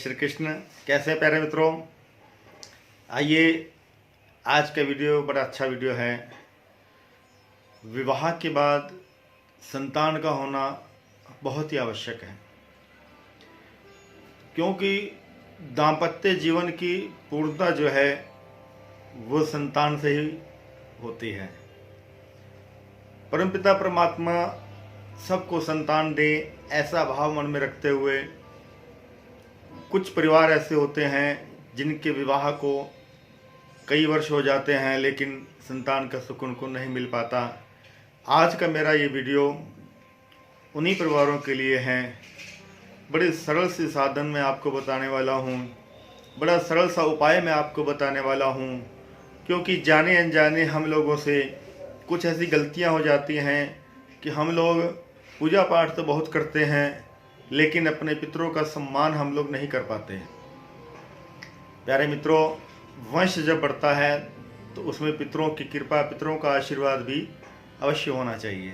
श्री कृष्ण। कैसे हैं प्यारे मित्रों? आइए, आज का वीडियो बड़ा अच्छा वीडियो है। विवाह के बाद संतान का होना बहुत ही आवश्यक है, क्योंकि दाम्पत्य जीवन की पूर्णता जो है वो संतान से ही होती है। परमपिता परमात्मा सबको संतान दे, ऐसा भाव मन में रखते हुए कुछ परिवार ऐसे होते हैं जिनके विवाह को कई वर्ष हो जाते हैं, लेकिन संतान का सुख उनको नहीं मिल पाता। आज का मेरा ये वीडियो उन्हीं परिवारों के लिए है। बड़े सरल से साधन में आपको बताने वाला हूँ, बड़ा सरल सा उपाय मैं आपको बताने वाला हूँ, क्योंकि जाने अनजाने हम लोगों से कुछ ऐसी गलतियाँ हो जाती हैं कि हम लोग पूजा पाठ तो बहुत करते हैं, लेकिन अपने पितरों का सम्मान हम लोग नहीं कर पाते हैं। प्यारे मित्रों, वंश जब बढ़ता है तो उसमें पितरों की कृपा, पितरों का आशीर्वाद भी अवश्य होना चाहिए।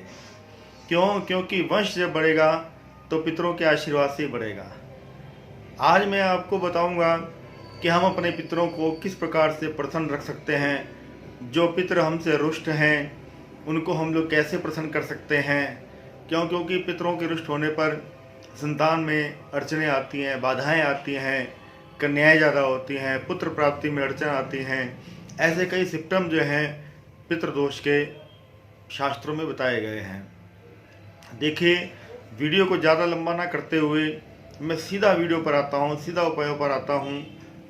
क्योंकि वंश जब बढ़ेगा तो पितरों के आशीर्वाद से ही बढ़ेगा। आज मैं आपको बताऊंगा कि हम अपने पितरों को किस प्रकार से प्रसन्न रख सकते हैं। जो पितर हमसे रुष्ट हैं उनको हम लोग कैसे प्रसन्न कर सकते हैं। क्योंकि पितरों के रुष्ट होने पर संतान में अड़चनें आती हैं, बाधाएं आती हैं, कन्याएं ज़्यादा होती हैं, पुत्र प्राप्ति में अड़चन आती हैं। ऐसे कई सिम्टम जो हैं पितृदोष के शास्त्रों में बताए गए हैं। देखिए, वीडियो को ज़्यादा लंबा ना करते हुए मैं सीधा वीडियो पर आता हूँ, सीधा उपायों पर आता हूँ।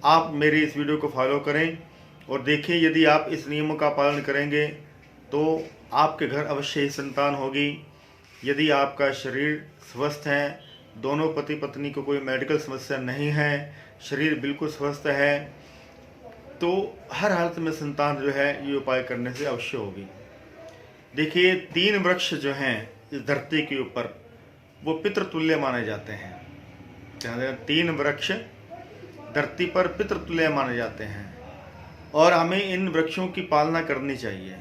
आप मेरे इस वीडियो को फॉलो करें और देखिए, यदि आप इस नियमों का पालन करेंगे तो आपके घर अवश्य ही संतान होगी। यदि आपका शरीर स्वस्थ है, दोनों पति पत्नी को कोई मेडिकल समस्या नहीं है, शरीर बिल्कुल स्वस्थ है, तो हर हालत में संतान जो है ये उपाय करने से अवश्य होगी। देखिए, 3 वृक्ष जो हैं इस धरती के ऊपर वो पितृतुल्य माने जाते हैं। 3 वृक्ष धरती पर पितृतुल्य माने जाते हैं और हमें इन वृक्षों की पालना करनी चाहिए,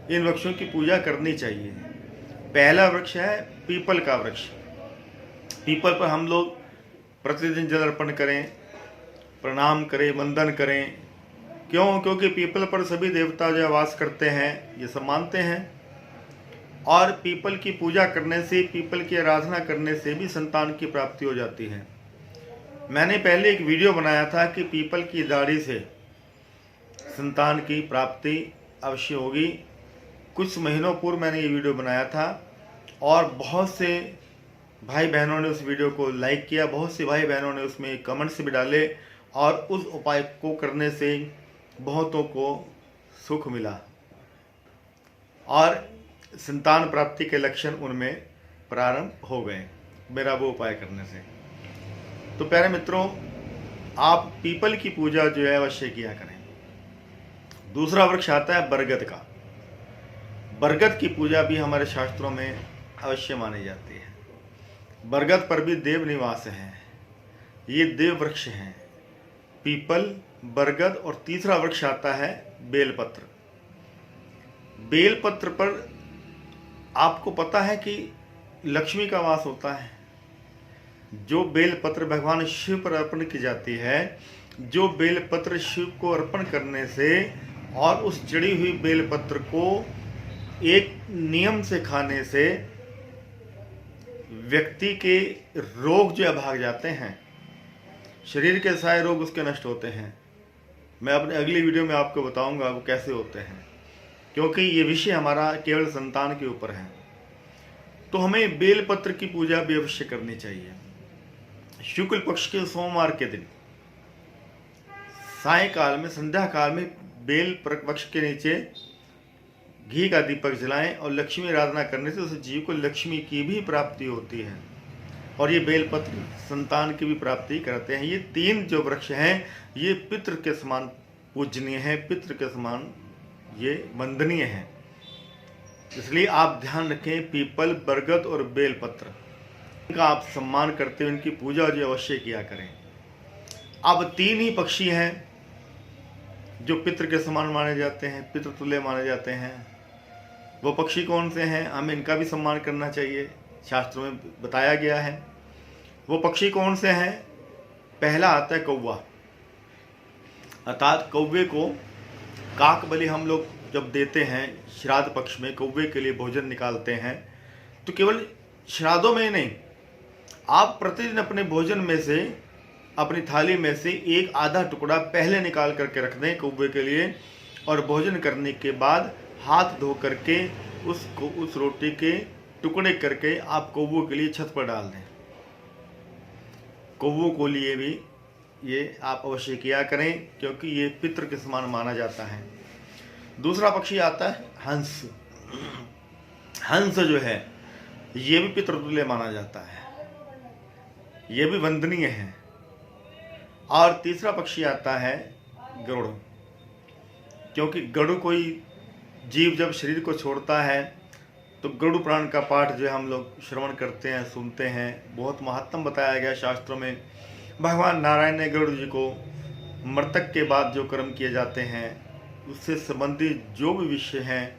इन वृक्षों की पूजा करनी चाहिए। पहला वृक्ष है पीपल का वृक्ष। पीपल पर हम लोग प्रतिदिन जल अर्पण करें, प्रणाम करें, वंदन करें। क्योंकि पीपल पर सभी देवता जो वास करते हैं, ये सब मानते हैं। और पीपल की पूजा करने से, पीपल की आराधना करने से भी संतान की प्राप्ति हो जाती है। मैंने पहले एक वीडियो बनाया था कि पीपल की दाढ़ी से संतान की प्राप्ति अवश्य होगी। कुछ महीनों पूर्व मैंने ये वीडियो बनाया था और बहुत से भाई बहनों ने उस वीडियो को लाइक किया, बहुत से भाई बहनों ने उसमें कमेंट्स भी डाले और उस उपाय को करने से बहुतों को सुख मिला और संतान प्राप्ति के लक्षण उनमें प्रारंभ हो गए मेरा वो उपाय करने से। तो प्यारे मित्रों, आप पीपल की पूजा जो है अवश्य किया करें। दूसरा वृक्ष आता है बरगद का। बरगद की पूजा भी हमारे शास्त्रों में अवश्य मानी जाती है। बरगद पर भी देव निवास हैं, ये देव वृक्ष हैं। पीपल, बरगद और तीसरा वृक्ष आता है बेलपत्र। बेलपत्र पर आपको पता है कि लक्ष्मी का वास होता है। जो बेलपत्र भगवान शिव पर अर्पण की जाती है, जो बेलपत्र शिव को अर्पण करने से और उस जड़ी हुई बेलपत्र को एक नियम से खाने से व्यक्ति के रोग जो भाग जाते हैं, शरीर के सारे रोग उसके नष्ट होते हैं। मैं अपने अगली वीडियो में आपको बताऊंगा वो कैसे होते हैं, क्योंकि ये विषय हमारा केवल संतान के ऊपर है। तो हमें बेलपत्र की पूजा भी अवश्य करनी चाहिए। शुक्ल पक्ष के सोमवार के दिन सायंकाल में, संध्या काल में बेल वृक्ष के नीचे घी का दीपक जलाएं और लक्ष्मी आराधना करने से उस जीव को लक्ष्मी की भी प्राप्ति होती है और ये बेलपत्र संतान की भी प्राप्ति करते हैं। ये 3 जो वृक्ष हैं ये पितृ के समान पूजनीय हैं, पितृ के समान ये वंदनीय हैं। इसलिए आप ध्यान रखें, पीपल, बरगद और बेलपत्र इनका आप सम्मान करते हुए इनकी पूजा जो अवश्य किया करें। अब 3 ही पक्षी हैं जो पितृ के समान माने जाते हैं, पितृतुल्य माने जाते हैं। वो पक्षी कौन से हैं? हमें इनका भी सम्मान करना चाहिए, शास्त्रों में बताया गया है। वो पक्षी कौन से हैं? पहला आता है कौवा, अर्थात कौवे को काक बलि हम लोग जब देते हैं श्राद्ध पक्ष में, कौवे के लिए भोजन निकालते हैं, तो केवल श्राद्धों में ही नहीं, आप प्रतिदिन अपने भोजन में से, अपनी थाली में से एक आधा टुकड़ा पहले निकाल करके रख दें कौवे के लिए, और भोजन करने के बाद हाथ धो करके उसको, उस रोटी के टुकड़े करके आप कौवों के लिए छत पर डाल दें। कौवों को लिए भी ये आप अवश्य किया करें, क्योंकि ये पितृ के समान माना जाता है। दूसरा पक्षी आता है हंस। हंस जो है ये भी पितृतुल्य माना जाता है, ये भी वंदनीय है। और तीसरा पक्षी आता है गरुड़, क्योंकि गरुड़ कोई जीव जब शरीर को छोड़ता है तो गरुड़ पुराण का पाठ जो है हम लोग श्रवण करते हैं, सुनते हैं। बहुत महत्तम बताया गया शास्त्रों में। भगवान नारायण ने गरुड़ जी को मृतक के बाद जो कर्म किए जाते हैं उससे संबंधित जो भी विषय हैं,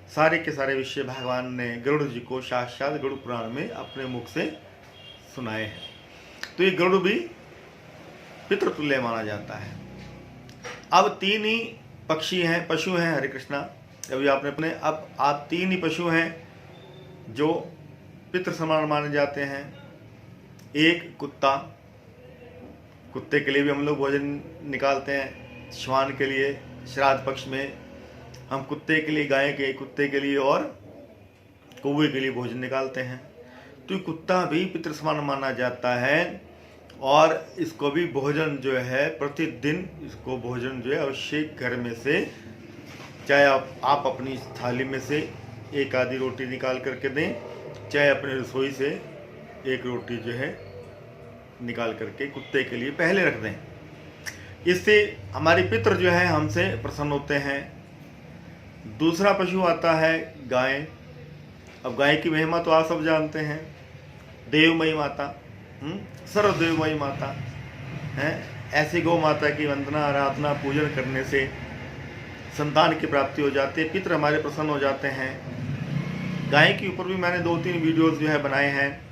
सारे के सारे विषय भगवान ने गरुड़ जी को साक्षात गरुड़ पुराण में अपने मुख से सुनाए हैं। तो ये गरुड़ भी पितृतुल्य माना जाता है। अब 3 ही पक्षी हैं, पशु हैं, हरे कृष्णा, अभी आपने अपने, अब आप 3 ही पशु हैं जो पितृ समान माने जाते हैं। एक कुत्ता, कुत्ते के लिए भी हम लोग भोजन निकालते हैं। श्वान के लिए श्राद्ध पक्ष में हम कुत्ते के लिए, गाय के कुत्ते के लिए और कौवे के लिए भोजन निकालते हैं। तो कुत्ता भी पितृ समान माना जाता है, और इसको भी भोजन जो है प्रतिदिन, इसको भोजन जो है अवश्य घर में से, चाहे आप अपनी थाली में से एक आधी रोटी निकाल करके दें, चाहे अपनी रसोई से एक रोटी जो है निकाल करके कुत्ते के लिए पहले रख दें। इससे हमारे पितृ जो है हमसे प्रसन्न होते हैं। दूसरा पशु आता है गाय। अब गाय की महिमा तो आप सब जानते हैं, देवमयी माता, सर्वदेवमयी माता है। ऐसी गौ माता की वंदना, आराधना, पूजन करने से संतान की प्राप्ति हो जाती है, पितृ हमारे प्रसन्न हो जाते हैं। गाय के ऊपर भी मैंने 2-3 वीडियोस जो है बनाए हैं।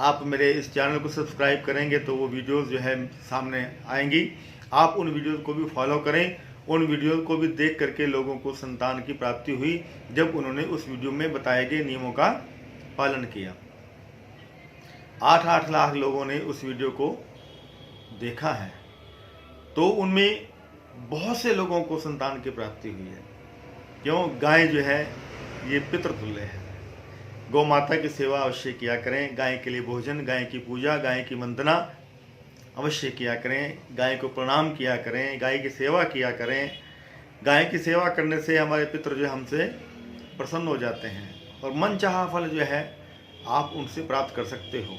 आप मेरे इस चैनल को सब्सक्राइब करेंगे तो वो वीडियोस जो है सामने आएंगी। आप उन वीडियोस को भी फॉलो करें। उन वीडियो को भी देख करके लोगों को संतान की प्राप्ति हुई जब उन्होंने उस वीडियो में बताए गए नियमों का पालन किया। 8-8 लाख लोगों ने उस वीडियो को देखा है, तो उनमें बहुत से लोगों को संतान की प्राप्ति हुई है। क्यों? गाय जो है ये पितृतुल्य है। गौ माता की सेवा अवश्य किया करें। गाय के लिए भोजन, गाय की पूजा, गाय की वंदना अवश्य किया करें। गाय को प्रणाम किया करें, गाय की सेवा किया करें। गाय की सेवा करने से हमारे पितृ जो हमसे प्रसन्न हो जाते हैं, और मन चाहा फल जो है आप उनसे प्राप्त कर सकते हो।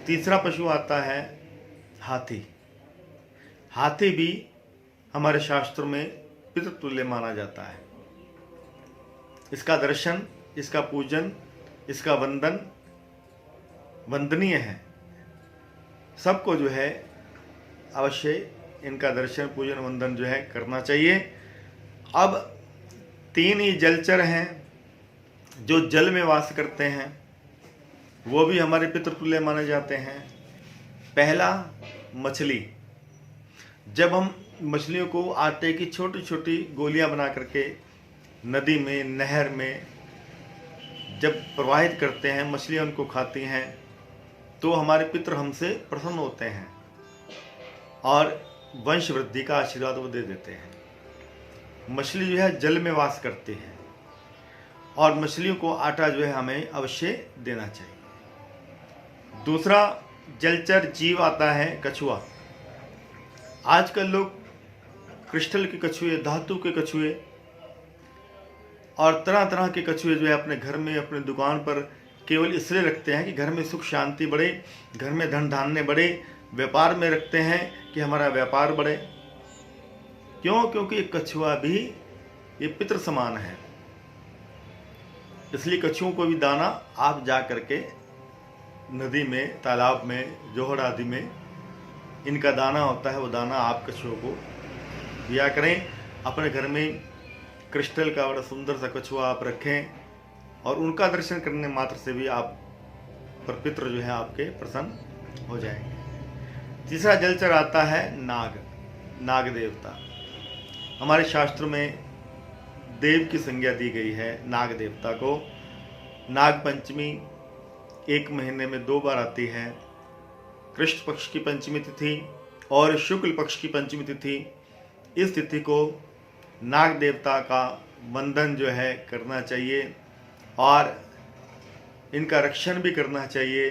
तीसरा पशु आता है हाथी। हाथी भी हमारे शास्त्रों में पितृतुल्य माना जाता है। इसका दर्शन, इसका पूजन, इसका वंदन वंदनीय है। सबको जो है अवश्य इनका दर्शन, पूजन, वंदन जो है करना चाहिए। अब 3 ही जलचर हैं जो जल में वास करते हैं, वो भी हमारे पितृतुल्य माने जाते हैं। पहला मछली। जब हम मछलियों को आटे की छोटी छोटी गोलियां बना करके नदी में, नहर में जब प्रवाहित करते हैं, मछलियां उनको खाती हैं, तो हमारे पितृ हमसे प्रसन्न होते हैं और वंश वृद्धि का आशीर्वाद वो दे देते हैं। मछली जो है जल में वास करती है, और मछलियों को आटा जो है हमें अवश्य देना चाहिए। दूसरा जलचर जीव आता है कछुआ। आजकल लोग क्रिस्टल के कछुए, धातु के कछुए और तरह तरह के कछुए जो है अपने घर में, अपने दुकान पर केवल इसलिए रखते हैं कि घर में सुख शांति बढ़े, घर में धन धान्य बढ़े, व्यापार में रखते हैं कि हमारा व्यापार बढ़े। क्यों? क्योंकि ये कछुआ भी ये पितृ समान है। इसलिए कछुओं को भी दाना आप जा करके नदी में, तालाब में, जोहड़ आदि में इनका दाना होता है, वो दाना आप कछुओं को दिया करें। अपने घर में क्रिस्टल का बड़ा सुंदर सा कछुआ आप रखें, और उनका दर्शन करने मात्र से भी आप पर पितृ जो है आपके प्रसन्न हो जाएंगे। तीसरा जलचर आता है नाग, नाग देवता। हमारे शास्त्रों में देव की संज्ञा दी गई है नाग देवता को। नाग पंचमी एक महीने में 2 बार आती है, कृष्ण पक्ष की पंचमी तिथि और शुक्ल पक्ष की पंचमी तिथि। इस तिथि को नाग देवता का वंदन जो है करना चाहिए और इनका रक्षण भी करना चाहिए।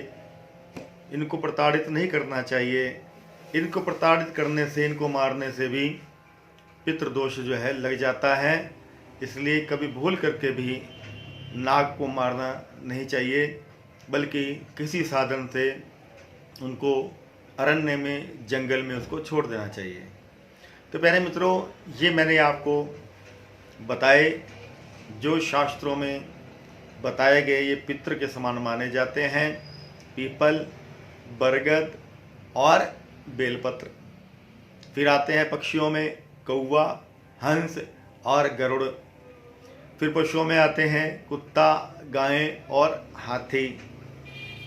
इनको प्रताड़ित नहीं करना चाहिए। इनको प्रताड़ित करने से, इनको मारने से भी पितृदोष जो है लग जाता है। इसलिए कभी भूल करके भी नाग को मारना नहीं चाहिए, बल्कि किसी साधन से उनको अरण्य में, जंगल में उसको छोड़ देना चाहिए। तो प्यारे मित्रों, ये मैंने आपको बताए जो शास्त्रों में बताए गए ये पितृ के समान माने जाते हैं। पीपल, बरगद और बेलपत्र। फिर आते हैं पक्षियों में कौवा, हंस और गरुड़। फिर पशुओं में आते हैं कुत्ता, गाय और हाथी।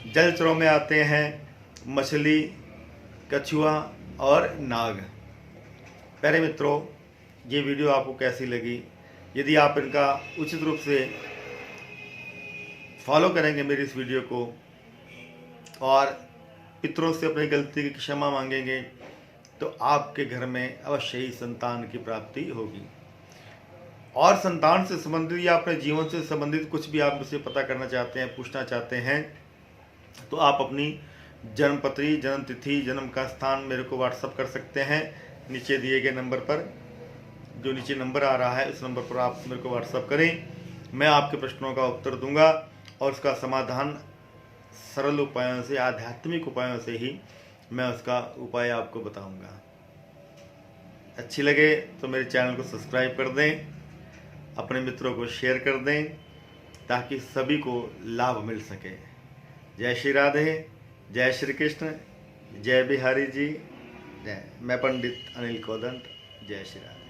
जलचरों में आते हैं मछली, कछुआ और नाग। प्यारे मित्रों, ये वीडियो आपको कैसी लगी? यदि आप इनका उचित रूप से फॉलो करेंगे मेरी इस वीडियो को और पितरों से अपनी गलती की क्षमा मांगेंगे, तो आपके घर में अवश्य ही संतान की प्राप्ति होगी। और संतान से संबंधित या अपने जीवन से संबंधित कुछ भी आप मुझसे पता करना चाहते हैं, पूछना चाहते हैं, तो आप अपनी जन्मपत्री, जन्म तिथि, जन्म का स्थान मेरे को व्हाट्सअप कर सकते हैं नीचे दिए गए नंबर पर। जो नीचे नंबर आ रहा है उस नंबर पर आप मेरे को व्हाट्सअप करें। मैं आपके प्रश्नों का उत्तर दूंगा और उसका समाधान सरल उपायों से, आध्यात्मिक उपायों से ही मैं उसका उपाय आपको बताऊंगा। अच्छी लगे तो मेरे चैनल को सब्सक्राइब कर दें, अपने मित्रों को शेयर कर दें, ताकि सभी को लाभ मिल सके। जय श्री राधे, जय श्री कृष्ण, जय बिहारी जी, जय। मैं पंडित अनिल कोदंड। जय श्री राधे।